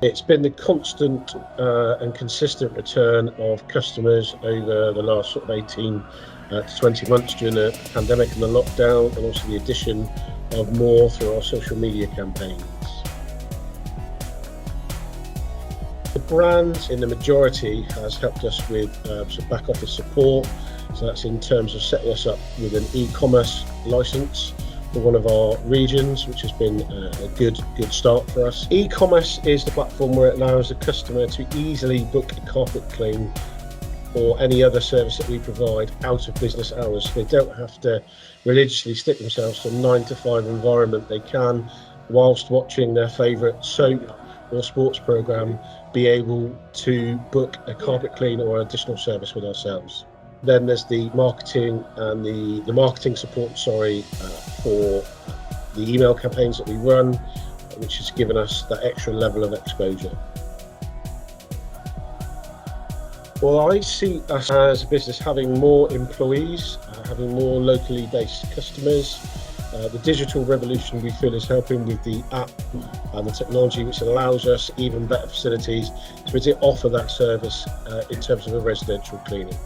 It's been the constant and consistent return of customers over the last sort of 18 to 20 months during the pandemic and the lockdown, and also the addition of more through our social media campaigns. The brand in the majority has helped us with some back office support. So that's in terms of setting us up with an e-commerce license for one of our regions, which has been a good start for us. E-commerce is the platform where it allows the customer to easily book a carpet clean or any other service that we provide out of business hours. They don't have to religiously stick themselves to a 9-to-5 environment. They can, whilst watching their favourite soap or sports programme, be able to book a carpet clean or additional service with ourselves. Then there's the marketing and the marketing support, for the email campaigns that we run, which has given us that extra level of exposure. Well, I see us as a business having more employees, having more locally based customers. The digital revolution, we feel, is helping with the app and the technology, which allows us even better facilities to offer that service in terms of a residential cleaning.